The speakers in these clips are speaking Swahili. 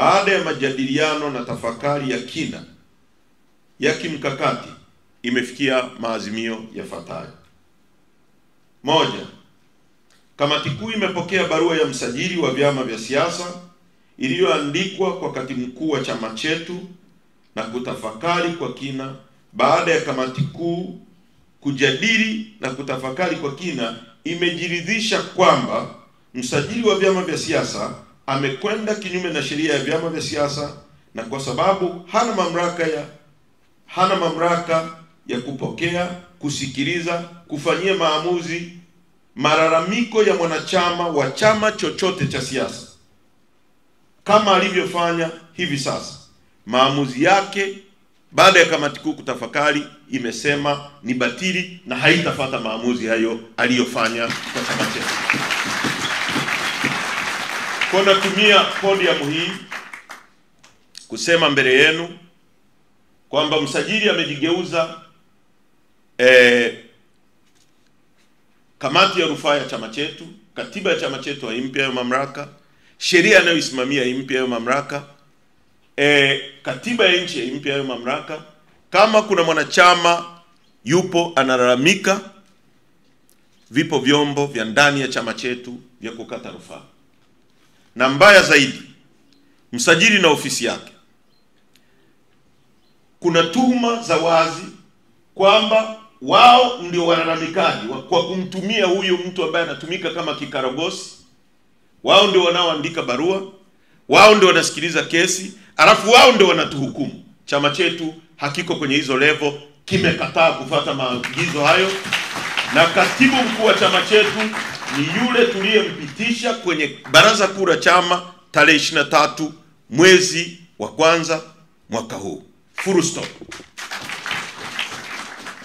baada ya majadiliano na tafakari ya kina ya kimkakati, imefikia maazimio yafuatayo. Moja, kamati kuu imepokea barua ya msajili wa vyama vya siasa iliyoandikwa kwa katibu mkuu wa chama chetu na kutafakari kwa kina. Baada ya kamati kuu kujadili na kutafakari kwa kina, imejiridhisha kwamba msajili wa vyama vya siasa amekwenda kinyume na sheria ya vyama vya siasa, na kwa sababu hana mamlaka ya kupokea, kusikiliza, kufanyia maamuzi malalamiko ya mwanachama wa chama chochote cha siasa kama alivyofanya hivi sasa. Maamuzi yake baada ya kamati kuu kutafakari imesema ni batili na haitafuata maamuzi hayo aliyofanya kwa chama chetu. Kwa natumia podium hii kusema mbele yenu kwamba msajili amejigeuza kamati ya rufaa ya chama chetu, katiba ya chama chetu haimpi hayo mamlaka, sheria inayoisimamia haimpi hayo mamlaka, katiba ya nchi haimpi hayo mamlaka. Kama kuna mwanachama yupo analalamika, vipo vyombo vya ndani ya chama chetu vya kukata rufaa. Na mbaya zaidi, msajili na ofisi yake, kuna tuhuma za wazi kwamba wao ndio walalamikaji kwa kumtumia huyo mtu ambaye anatumika kama kikaragosi. Wao ndio wanaoandika barua, wao ndio wanasikiliza kesi, alafu wao ndio wanatuhukumu. Chama chetu hakiko kwenye hizo level, kimekataa kufuata maagizo hayo, na katibu mkuu wa chama chetu ni yule tuliyempitisha kwenye baraza kuu la chama tarehe 23 mwezi wa kwanza mwaka huu. Full stop.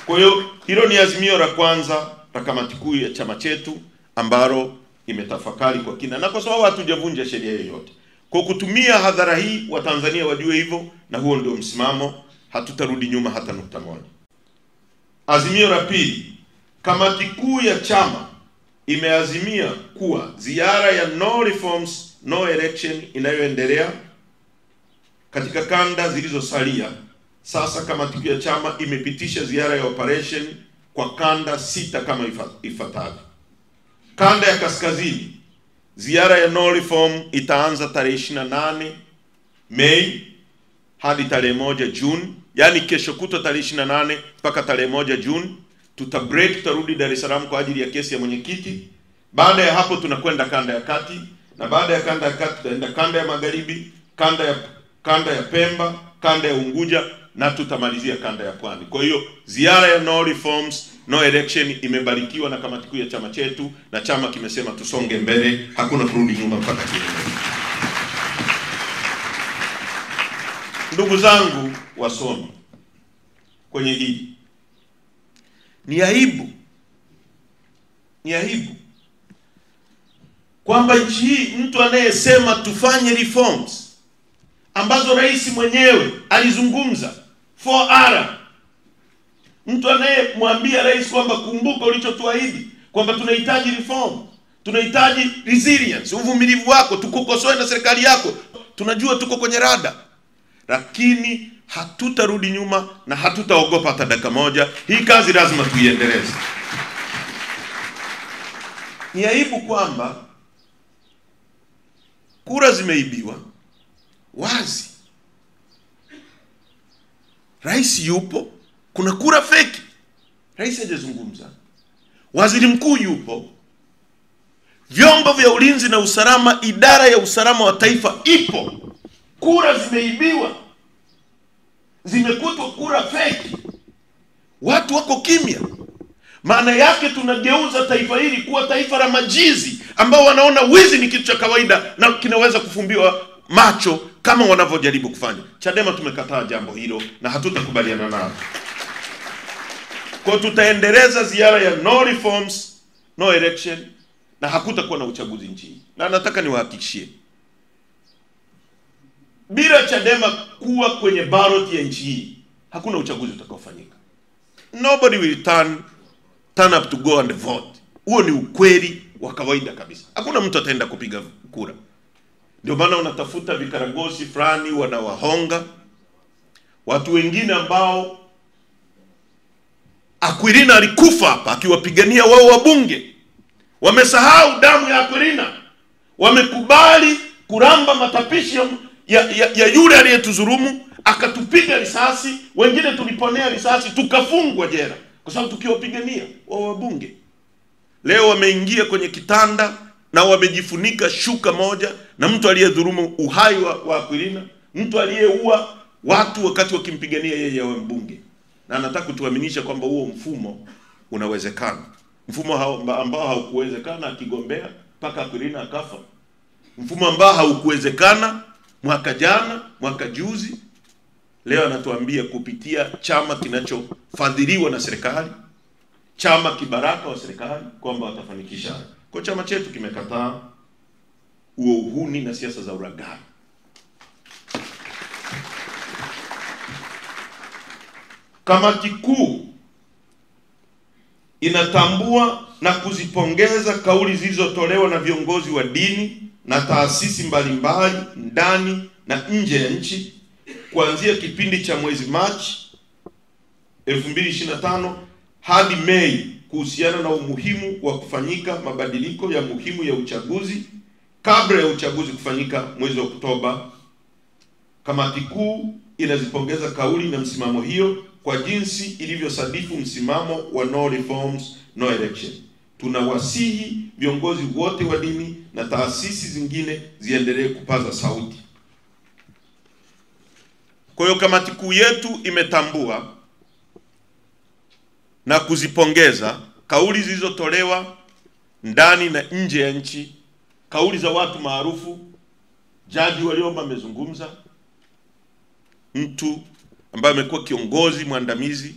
Kwa hiyo hilo ni azimio la kwanza la kamati kuu ya chama chetu ambalo imetafakari kwa kina, na kwa sababu hatujavunja sheria yoyote. Kwa kutumia hadhara hii, Watanzania wajue hivyo, na huo ndio msimamo, hatutarudi nyuma hata nukta moja. Azimio la pili, kamati kuu ya chama imeazimia kuwa ziara ya no reforms no election inayoendelea katika kanda zilizosalia. Sasa kamati kuu ya chama imepitisha ziara ya operation kwa kanda 6 kama ifuatavyo. Kanda ya kaskazini, ziara ya no reform itaanza tarehe 28 Mei hadi tarehe 1 Juni, yani kesho kutwa tarehe 28 mpaka tarehe 1 Juni. Tutarudi Dar es Salaam kwa ajili ya kesi ya mwenyekiti. Baada ya hapo tunakwenda kanda ya kati, na baada ya kanda ya kati tutaenda kanda ya magharibi, kanda ya Pemba, kanda ya Unguja, na tutamalizia kanda ya Pwani. Kwa hiyo ziara ya no reforms no election imebarikiwa na kamati kuu ya chama chetu, na chama kimesema tusonge mbele, hakuna kurudi nyuma mpaka kilele. Ndugu zangu wasomi, kwenye hili ni aibu kwamba nchi hii mtu anayesema tufanye reforms ambazo rais mwenyewe alizungumza 4R, mtu anayemwambia rais kwamba kumbuka ulichotuahidi kwamba tunahitaji reform, tunahitaji resilience, uvumilivu wako, tukukosoe na serikali yako, tunajua tuko kwenye rada, lakini hatutarudi nyuma na hatutaogopa hata dakika moja. Hii kazi lazima tuiendeleze. Ni aibu kwamba kura zimeibiwa wazi. Rais yupo, kuna kura feki, rais hajazungumza. Waziri mkuu yupo, vyombo vya ulinzi na usalama, idara ya usalama wa taifa ipo. Kura zimeibiwa, zimekutwa kura feki, watu wako kimya. Maana yake tunageuza taifa hili kuwa taifa la majizi ambao wanaona wizi ni kitu cha kawaida na kinaweza kufumbiwa macho kama wanavyojaribu kufanya. Chadema tumekataa jambo hilo na hatutakubaliana nalo. Kwa tutaendeleza ziara ya no reforms no election, na hakutakuwa na uchaguzi nchini. Na nataka niwahakikishie, bila Chadema kuwa kwenye ballot ya nchi hii, hakuna uchaguzi utakaofanyika. Nobody will turn up to go and vote. Huo ni ukweli wa kawaida kabisa. Hakuna mtu ataenda kupiga kura. Ndio maana unatafuta vikaragosi fulani wanawahonga watu wengine ambao Akwilina alikufa hapa akiwapigania wao wabunge. Wamesahau damu ya Akwilina. Wamekubali kuramba matapishi ya yule aliyetuzurumu, akatupiga risasi, wengine tuliponea risasi, tukafungwa jela kwa sababu tukiwapigania wao wabunge. Leo wameingia kwenye kitanda na wamejifunika shuka moja na mtu aliyedhulumu uhai wa Akwilina, mtu aliyeua watu wakati wakimpigania yeye awe mbunge. Na anataka kutuaminisha kwamba huo mfumo unawezekana. Mfumo ambao haukuwezekana akigombea mpaka Akwilina akafa. Mfumo ambao haukuwezekana mwaka jana, mwaka juzi, leo anatuambia kupitia chama kinachofadhiliwa na serikali, chama kibaraka wa serikali, kwamba watafanikisha. Kwa chama chetu kimekataa huo uhuni na siasa za uragani. Kamati kuu inatambua na kuzipongeza kauli zilizotolewa na viongozi wa dini na taasisi mbalimbali ndani na nje ya nchi kuanzia kipindi cha mwezi Machi 2025 hadi Mei kuhusiana na umuhimu wa kufanyika mabadiliko ya muhimu ya uchaguzi kabla ya uchaguzi kufanyika mwezi Oktoba. Kamati kuu inazipongeza kauli na msimamo hiyo kwa jinsi ilivyosadifu msimamo wa no reforms no election. Tunawasihi viongozi wote wa dini na taasisi zingine ziendelee kupaza sauti. Kwa hiyo kamati kuu yetu imetambua na kuzipongeza kauli zilizotolewa ndani na nje ya nchi, kauli za watu maarufu. Jaji Warioba amezungumza, mtu ambaye amekuwa kiongozi mwandamizi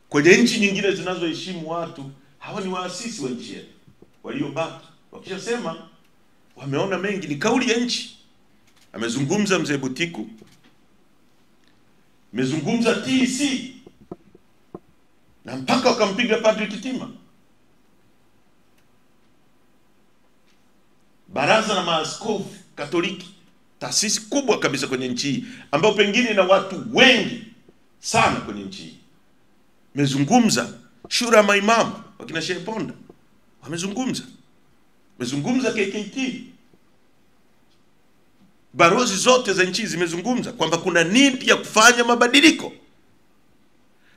kwenye nchi nyingine zinazoheshimu watu. Hawa ni waasisi wa nchi yetu waliobaki. Wakishasema wameona mengi, ni kauli ya nchi. Amezungumza Mzee Butiku, amezungumza TC, na mpaka wakampiga Padri Kitima. Baraza la Maaskofu Katoliki, taasisi kubwa kabisa kwenye nchi hii, ambao pengine na watu wengi sana kwenye nchi hii, amezungumza. Shura ya maimamu wakina Sheikh Ponda wamezungumza. Amezungumza KKT. Barozi zote za nchi zimezungumza kwamba kuna need ya kufanya mabadiliko.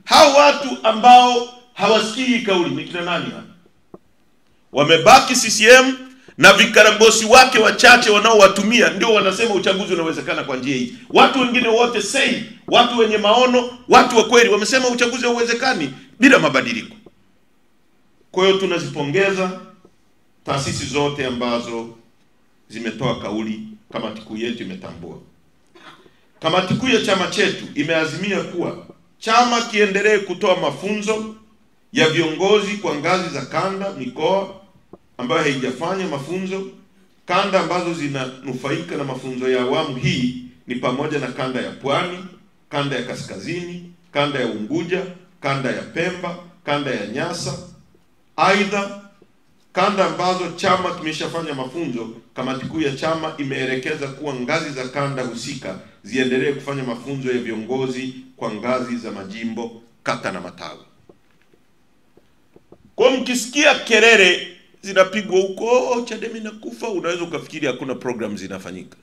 Hao watu ambao hawasikii kauli ni kina nani hapa? Wamebaki CCM na vikaragosi wake wachache wanaowatumia ndio wanasema uchaguzi unawezekana kwa njia hii. Watu wengine wote sane, watu wenye maono, watu wa kweli wamesema uchaguzi hauwezekani bila mabadiliko. Kwa hiyo tunazipongeza taasisi zote ambazo zimetoa kauli. Kamati kuu yetu imetambua. Kamati kuu ya chama chetu imeazimia kuwa chama kiendelee kutoa mafunzo ya viongozi kwa ngazi za kanda, mikoa ambayo haijafanya mafunzo. Kanda ambazo zinanufaika na mafunzo ya awamu hii ni pamoja na kanda ya Pwani, kanda ya Kaskazini, kanda ya Unguja, kanda ya Pemba, kanda ya Nyasa. Aidha, kanda ambazo chama kimeshafanya mafunzo, kamati kuu ya chama imeelekeza kuwa ngazi za kanda husika ziendelee kufanya mafunzo ya viongozi kwa ngazi za majimbo, kata na matawi. Kwa mkisikia kelele zinapigwa huko Chadema inakufa, unaweza ukafikiri hakuna program zinafanyika.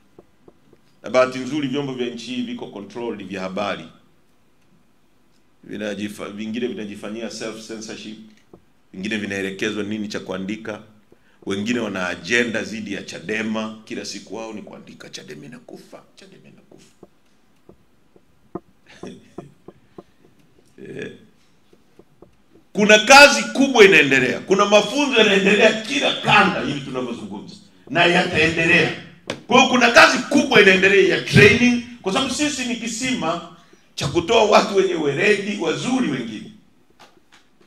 Na bahati nzuri vyombo vya nchi viko control vya habari. Vingine vinajifanyia self censorship, wengine vinaelekezwa nini cha kuandika, wengine wana agenda dhidi ya Chadema, kila siku wao ni kuandika Chadema inakufa, Chadema inakufa. Kuna kazi kubwa inaendelea, kuna mafunzo yanaendelea kila kanda hivi tunavyozungumza, na yataendelea. Kwa hiyo kuna kazi kubwa inaendelea ya training, kwa sababu sisi ni kisima cha kutoa watu wenye weledi wazuri wengine.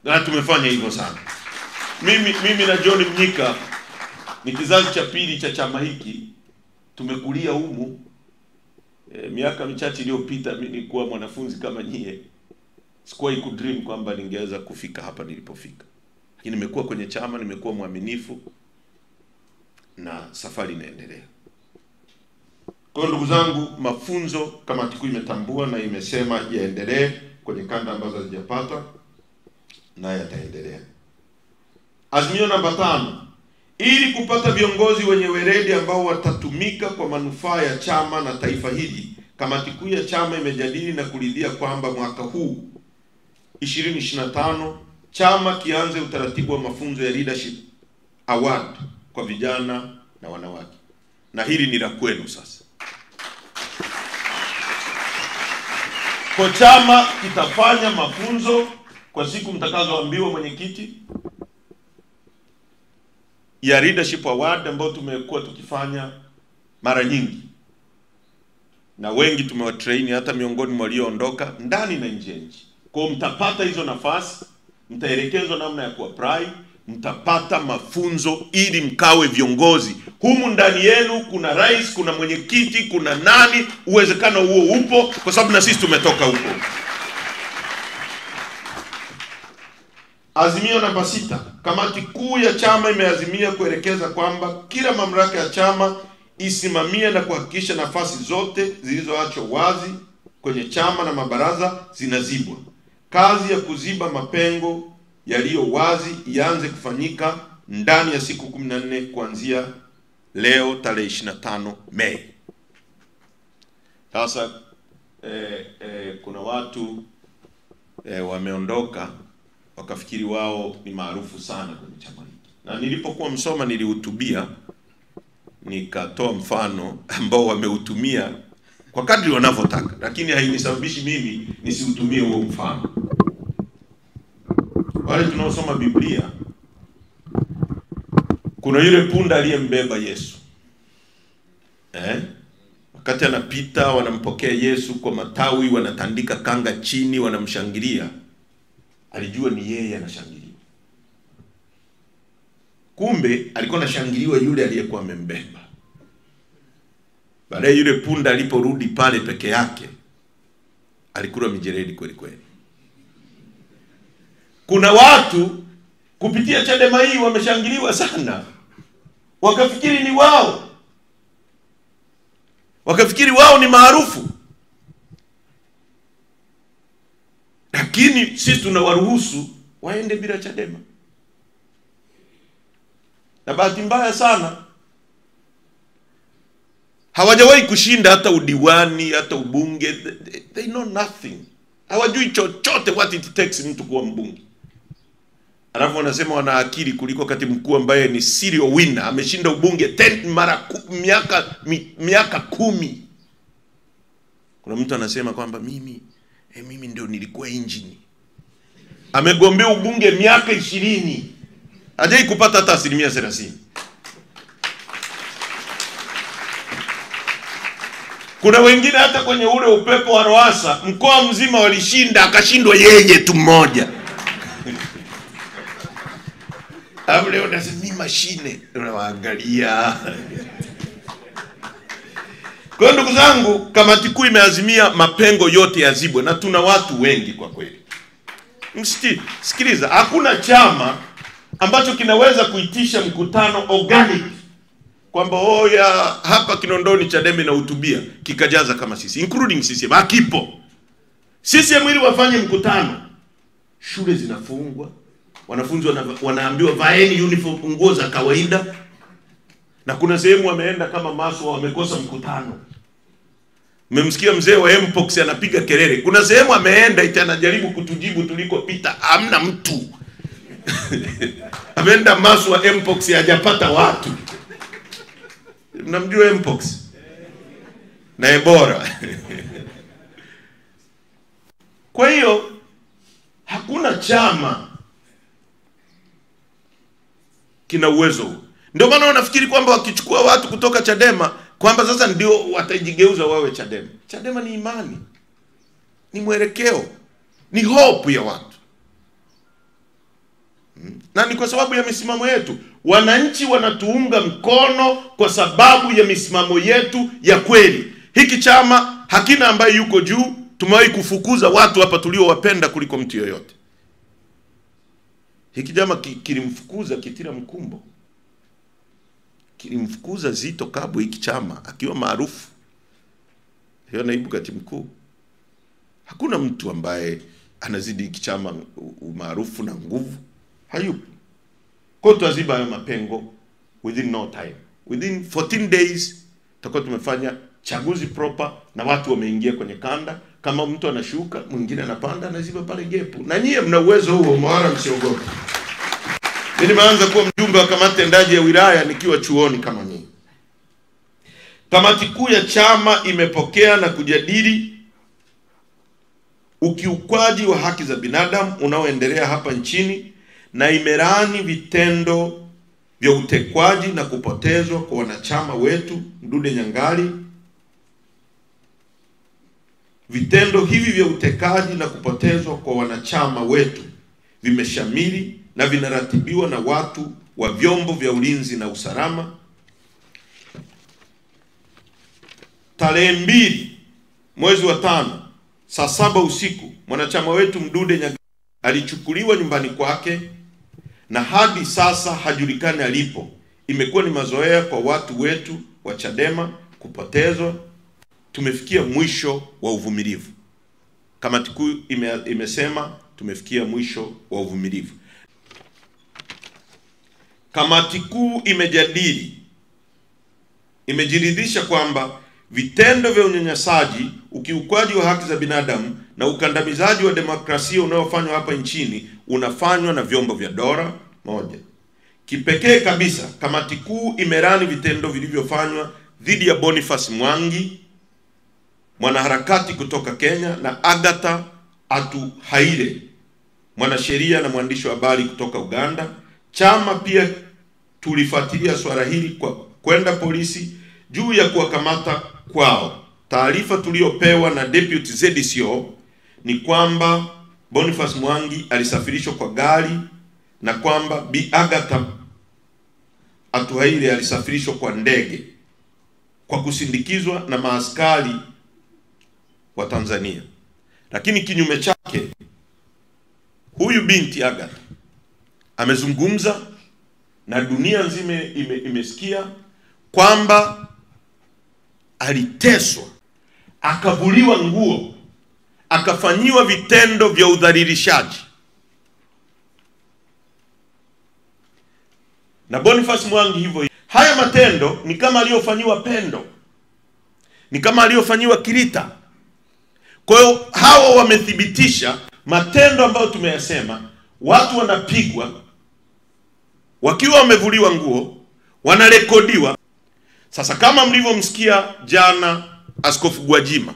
Na tumefanya hivyo sana. Mimi na John Mnyika ni kizazi cha pili cha chama hiki. Tumekulia humu. Miaka michache iliyopita mimi nilikuwa mwanafunzi kama nyie. Sikuwahi kudream kwamba ningeweza kufika hapa nilipofika. Lakini nimekuwa kwenye chama, nimekuwa mwaminifu na safari inaendelea. Kwa ndugu zangu, mafunzo kamati kuu imetambua na imesema yaendelee kwenye kanda ambazo hazijapata, na yataendelea. Azimio namba 5, ili kupata viongozi wenye weledi ambao watatumika kwa manufaa ya chama na taifa hili, kamati kuu ya chama imejadili na kuridhia kwamba mwaka huu 2025 chama kianze utaratibu wa mafunzo ya Leadership Award kwa vijana na wanawake. Na hili ni la kwenu sasa. Kwa chama kitafanya mafunzo kwa siku mtakazoambiwa mwenyekiti, ya Leadership Award ambayo tumekuwa tukifanya mara nyingi, na wengi tumewatrain hata miongoni mwa walioondoka ndani na nje ya nchi. Kwa mtapata hizo nafasi, mtaelekezwa namna ya kuapply, mtapata mafunzo ili mkawe viongozi. Humu ndani yenu kuna rais, kuna mwenyekiti, kuna nani, uwezekano huo upo kwa sababu na sisi tumetoka huko. Azimio namba 6, kamati kuu ya chama imeazimia kuelekeza kwamba kila mamlaka ya chama isimamie na kuhakikisha nafasi zote zilizoachwa wazi kwenye chama na mabaraza zinazibwa. Kazi ya kuziba mapengo yaliyo wazi ianze kufanyika ndani ya siku 14 kuanzia leo tarehe 25 Mei. Sasa kuna watu wameondoka wakafikiri wao ni maarufu sana kwenye chama hiki. Na nilipokuwa Msoma nilihutubia, nikatoa mfano ambao wameutumia kwa kadri wanavyotaka, lakini hainisababishi mimi nisiutumie huo mfano. Wale tunaosoma Biblia, kuna yule punda aliyembeba Yesu. Wakati anapita wanampokea Yesu kwa matawi, wanatandika kanga chini, wanamshangilia. Alijua ni yeye anashangiliwa. Kumbe alikuwa anashangiliwa yule aliyekuwa amembeba. Baadaye yule punda aliporudi pale peke yake, alikula mijeredi kweli kweli. Kuna watu kupitia Chadema hii wameshangiliwa sana, wakafikiri ni wao, wakafikiri wao ni maarufu. Lakini sisi tunawaruhusu waende bila Chadema. Na bahati mbaya sana hawajawahi kushinda hata udiwani, hata ubunge. They know nothing. Hawajui chochote what it takes mtu kuwa mbunge. Alafu wanasema wana akili kuliko katibu mkuu ambaye ni serial winner, ameshinda ubunge 10 mara miaka 10. Kuna mtu anasema kwamba mimi ndio nilikuwa injini. Amegombea ubunge miaka 20. Hajai kupata hata 30%. Kuna wengine hata kwenye ule upepo wa Roasa, mkoa mzima walishinda, akashindwa yeye tu mmoja. Leo unasema mimi mashine, unawaangalia. Kwa ndugu zangu, kamati kuu imeazimia mapengo yote yazibwe, na tuna watu wengi kwa kweli. Sikiliza, hakuna chama ambacho kinaweza kuitisha mkutano organic kwamba hapa Kinondoni Chadema na hutubia kikajaza kama sisi, including CCM. Hakipo. CCM ili wafanye mkutano, shule zinafungwa, wanafunzi wanaambiwa vaeni uniform, nguo za kawaida. Na kuna sehemu wameenda kama Maswa wamekosa mkutano. Mmemsikia mzee wa Mpox anapiga kelele. Kuna sehemu ameenda eti anajaribu kutujibu tulikopita, hamna mtu. Ameenda Maswa Mpox hajapata watu. Mnamjua Mpox? Na Ebola. Kwa hiyo hakuna chama kina uwezo. Ndio maana wanafikiri kwamba wakichukua watu kutoka Chadema kwamba sasa ndio watajigeuza wawe Chadema. Chadema ni imani, ni mwelekeo, ni hope ya watu. Na ni kwa sababu ya misimamo yetu. Wananchi wanatuunga mkono kwa sababu ya misimamo yetu ya kweli. Hiki chama hakina ambaye yuko juu. Tumewahi kufukuza watu hapa tuliowapenda kuliko mtu yoyote. Hiki chama kilimfukuza Kitila Mkumbo, kilimfukuza Zito Kabwe hiki chama akiwa maarufu. hiyo naibu katibu mkuu. Hakuna mtu ambaye anazidi kichama umaarufu na nguvu, hayupo. Kwa tuaziba hayo mapengo within no time. Within 14 days tutakuwa tumefanya chaguzi proper na watu wameingia kwenye kanda. Kama mtu anashuka, mwingine anapanda, anaziba pale gepu. Na nyie mna uwezo huo, mwara msiogope. Mimi nimeanza kuwa mjumbe wa kamati tendaji ya wilaya nikiwa chuoni kama nyinyi. Kamati kuu ya chama imepokea na kujadili ukiukwaji wa haki za binadamu unaoendelea hapa nchini na imelaani vitendo vya utekwaji na kupotezwa kwa wanachama wetu Mdude Nyangali. Vitendo hivi vya utekaji na kupotezwa kwa wanachama wetu vimeshamiri na vinaratibiwa na watu wa vyombo vya ulinzi na usalama. Tarehe 2 mwezi wa 5 saa 7 usiku mwanachama wetu Mdude Nyangali alichukuliwa nyumbani kwake na hadi sasa hajulikani alipo. Imekuwa ni mazoea kwa watu wetu wa Chadema kupotezwa. Tumefikia mwisho wa uvumilivu. Kamati kuu imesema tumefikia mwisho wa uvumilivu. Kamati kuu imejiridhisha kwamba vitendo vya unyanyasaji, ukiukwaji wa haki za binadamu na ukandamizaji wa demokrasia unaofanywa hapa nchini unafanywa na vyombo vya dola. Moja. Kipekee kabisa, kamati kuu imelaani vitendo vilivyofanywa dhidi ya Boniface Mwangi, mwanaharakati kutoka Kenya, na Agatha Atuhaire, mwanasheria na mwandishi wa habari kutoka Uganda. Chama pia tulifuatilia swala hili kwa kwenda polisi juu ya kuwakamata kwao. Taarifa tuliyopewa na Deputy ZDCO ni kwamba Boniface Mwangi alisafirishwa kwa gari na kwamba Bi Agatha Atuhaire alisafirishwa kwa ndege kwa kusindikizwa na maaskari wa Tanzania. Lakini kinyume chake, huyu binti Agatha amezungumza na dunia nzima imesikia kwamba aliteswa, akavuliwa nguo, akafanyiwa vitendo vya udhalilishaji. Na Boniface Mwangi hivyo. Haya matendo ni kama aliyofanyiwa Pendo, ni kama aliyofanyiwa Kirita. Kwa hiyo hawa wamethibitisha matendo ambayo tumeyasema. Watu wanapigwa wakiwa wamevuliwa nguo, wanarekodiwa. Sasa kama mlivyomsikia jana Askofu Gwajima,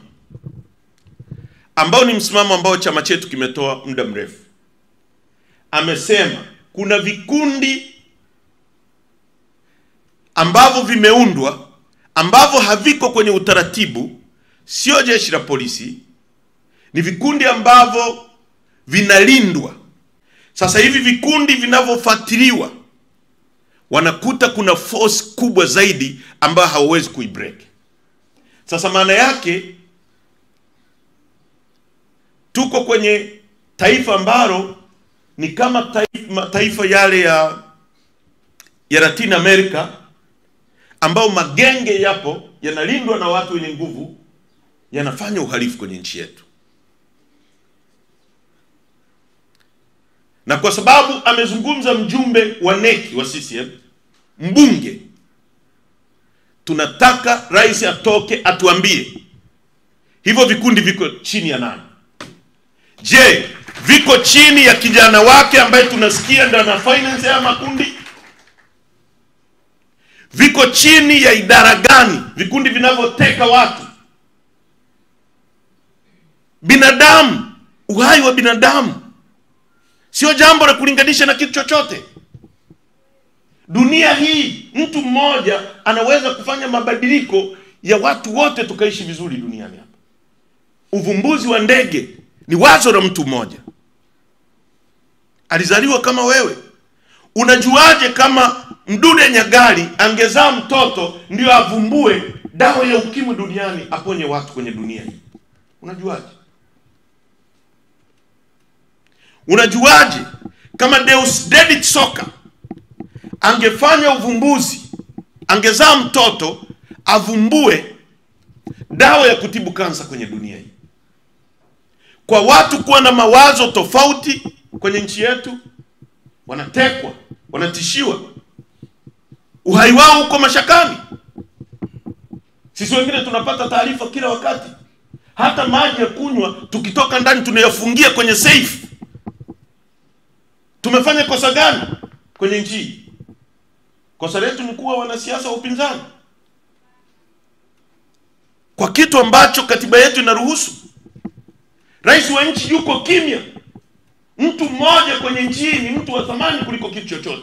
ambao ni msimamo ambao chama chetu kimetoa muda mrefu, amesema kuna vikundi ambavyo vimeundwa ambavyo haviko kwenye utaratibu, sio jeshi la polisi, ni vikundi ambavyo vinalindwa. Sasa hivi vikundi vinavyofuatiliwa wanakuta kuna force kubwa zaidi ambayo hawezi kuibreak. Sasa maana yake tuko kwenye taifa ambalo ni kama taifa yale ya Latin America, ambao magenge yapo yanalindwa na watu wenye nguvu, yanafanya uhalifu kwenye nchi yetu. Na kwa sababu amezungumza mjumbe wa neki wa CCM, mbunge, tunataka rais atoke atuambie hivyo vikundi viko chini ya nani? Je, viko chini ya kijana wake ambaye tunasikia ndio ana finance ya makundi? Viko chini ya idara gani vikundi vinavyoteka watu? Binadamu, uhai wa binadamu sio jambo la kulinganisha na kitu chochote. Dunia hii mtu mmoja anaweza kufanya mabadiliko ya watu wote tukaishi vizuri duniani hapa. Uvumbuzi wa ndege ni wazo la mtu mmoja. Alizaliwa kama wewe. Unajuaje kama Mdude Nyangali angezaa mtoto ndio avumbue dawa ya ukimwi duniani, aponye watu kwenye dunia hii? Unajuaje? Unajuaje kama Deusdedit Soka angefanya uvumbuzi, angezaa mtoto avumbue dawa ya kutibu kansa kwenye dunia hii. Kwa watu kuwa na mawazo tofauti kwenye nchi yetu, wanatekwa, wanatishiwa, uhai wao uko mashakani. Sisi wengine tunapata taarifa kila wakati. Hata maji ya kunywa tukitoka ndani tunayafungia kwenye safe. Tumefanya kosa gani kwenye nchi? Kosa letu ni kuwa wanasiasa wa upinzani kwa kitu ambacho katiba yetu inaruhusu. Rais wa nchi yuko kimya. Mtu mmoja kwenye nchi ni mtu wa thamani kuliko kitu chochote.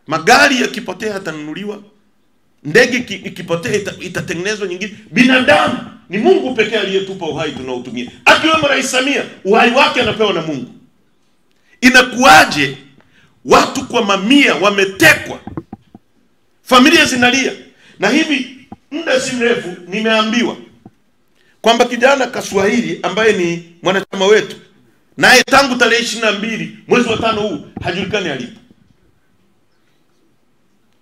Magari yakipotea yatanunuliwa, ndege ikipotea itatengenezwa nyingine. Binadamu ni Mungu pekee aliyetupa uhai tunaotumia. Akiwemo Rais Samia, uhai wake anapewa na Mungu. Inakuaje watu kwa mamia wametekwa, familia zinalia? Na hivi muda si mrefu nimeambiwa kwamba kijana Kaswahili ambaye ni mwanachama wetu, naye tangu tarehe 22 mwezi wa 5 huu hajulikani alipo.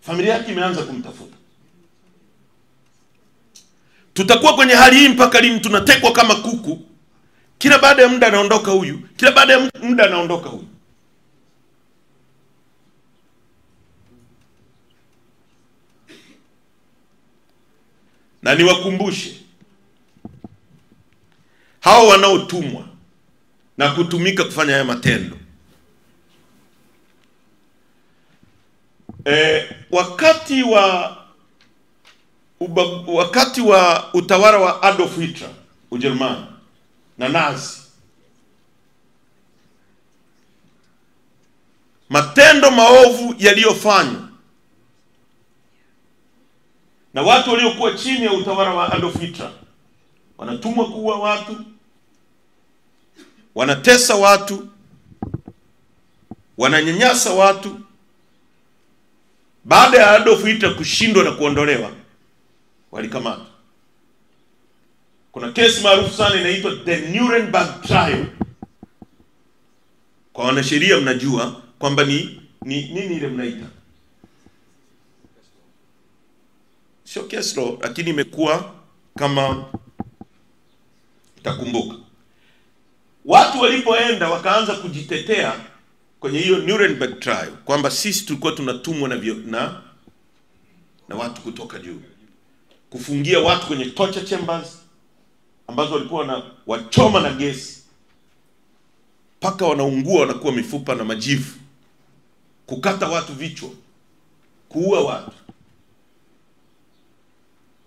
Familia yake imeanza kumtafuta. Tutakuwa kwenye hali hii mpaka lini? Tunatekwa kama kuku. Kila baada ya muda anaondoka huyu, kila baada ya muda anaondoka huyu. Na niwakumbushe hao wanaotumwa na kutumika kufanya haya matendo. Wakati wa utawala wa Adolf Hitler Ujerumani na Nazi, matendo maovu yaliyofanywa na watu waliokuwa chini ya utawala wa Adolf Hitler, wanatumwa kuua watu, wanatesa watu, wananyanyasa watu. Baada ya Adolf Hitler kushindwa na kuondolewa, walikamata. Kuna kesi maarufu sana inaitwa the Nuremberg trial. Kwa wanasheria mnajua kwamba ni nini ile mnaita? Sio case law, lakini imekuwa kama itakumbuka. Watu walipoenda wakaanza kujitetea kwenye hiyo Nuremberg trial kwamba sisi tulikuwa tunatumwa na watu kutoka juu, kufungia watu kwenye torture chambers ambazo walikuwa na wachoma na gesi paka wanaungua, wanakuwa mifupa na majivu, kukata watu vichwa, kuua watu,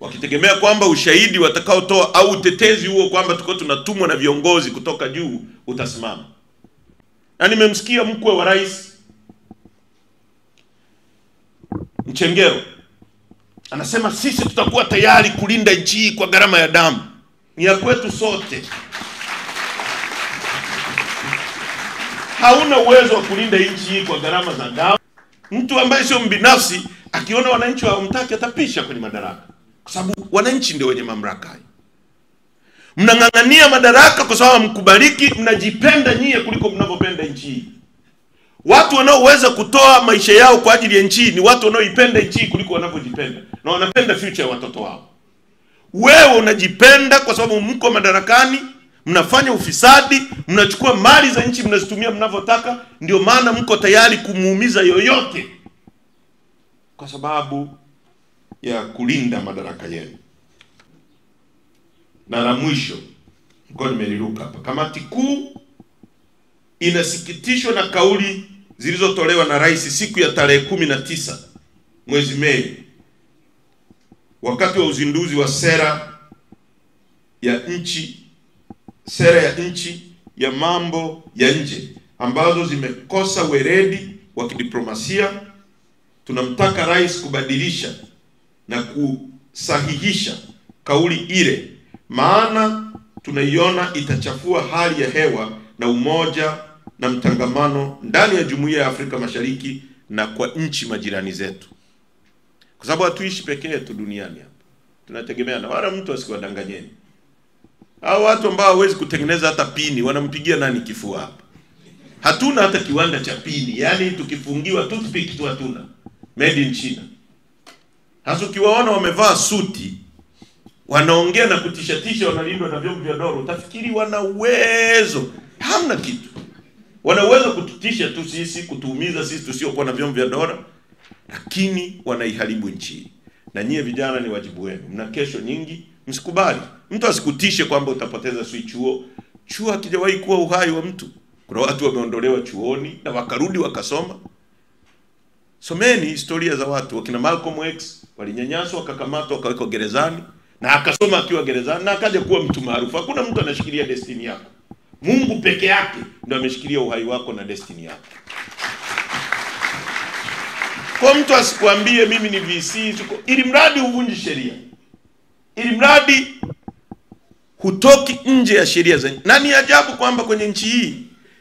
wakitegemea kwamba ushahidi watakaotoa au utetezi huo kwamba tulikuwa tunatumwa na viongozi kutoka juu utasimama. Na nimemsikia mkwe wa rais Mchengero anasema sisi tutakuwa tayari kulinda nchi hii kwa gharama ya damu. Ni ya kwetu sote. Hauna uwezo wa kulinda nchi hii kwa gharama za damu. Mtu ambaye sio mbinafsi akiona wananchi hawamtaki atapisha kwenye madaraka, kwa sababu wananchi ndio wenye mamlaka. Mnang'ang'ania madaraka kwa sababu mkubaliki, mnajipenda nyie kuliko mnavyopenda nchi hii. Watu wanaoweza kutoa maisha yao kwa ajili ya nchi ni watu wanaoipenda nchi kuliko wanavyojipenda, na wanapenda future ya watoto wao. Wewe unajipenda kwa sababu mko madarakani, mnafanya ufisadi, mnachukua mali za nchi mnazitumia mnavyotaka, ndio maana mko tayari kumuumiza yoyote kwa sababu ya kulinda madaraka yenu. Na la mwisho, ngoja nimeliruka hapa. Kamati kuu inasikitishwa na kauli zilizotolewa na rais siku ya tarehe 19 mwezi Mei wakati wa uzinduzi wa sera ya nchi ya mambo ya nje ambazo zimekosa weledi wa kidiplomasia. Tunamtaka rais kubadilisha na kusahihisha kauli ile, maana tunaiona itachafua hali ya hewa na umoja na mtangamano ndani ya Jumuiya ya Afrika Mashariki na kwa nchi majirani zetu. Kwa sababu hatuishi pekee yetu duniani hapa. Tunategemeana, wala mtu asikuwadanganyeni. Hao watu ambao hawezi kutengeneza hata pini wanampigia nani kifua hapa? Hatuna hata kiwanda cha pini. Yaani tukifungiwa toothpick tu hatuna. Made in China. Hasa ukiwaona wamevaa suti, wanaongea na kutishatisha, wanalindwa na vyombo vya dola, utafikiri wana uwezo. Hamna kitu. Wana uwezo kututisha tu sisi, kutuumiza sisi tusiokuwa na vyombo vya dola, lakini wanaiharibu nchi. Na nyie vijana, ni wajibu wenu. Mna kesho nyingi, msikubali. Mtu asikutishe kwamba utapoteza chuo. Chuo hakijawahi kuwa uhai wa mtu. Kuna watu wameondolewa chuoni na wakarudi wakasoma. Someni historia za watu. Wakina Malcolm X walinyanyaswa, wakakamatwa, wakawekwa gerezani, na akasoma akiwa gerezani na akaja kuwa mtu maarufu. Hakuna mtu anashikilia destiny yako. Mungu peke yake ndio ameshikilia uhai wako na destiny yako. Kwa mtu asikwambie mimi ni VC, ili mradi uvunji sheria, ili mradi hutoki nje ya sheria za. Na ni ajabu kwamba kwenye nchi hii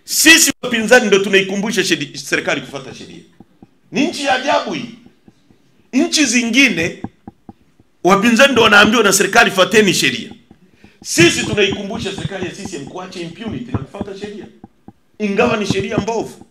sisi wapinzani ndio tunaikumbusha serikali kufuata sheria. Ni nchi ya ajabu hii. Nchi zingine wapinzani ndio wanaambiwa na serikali fuateni sheria. Sisi tunaikumbusha serikali ya CCM kuacha impunity na kufuata sheria, ingawa ni sheria mbovu.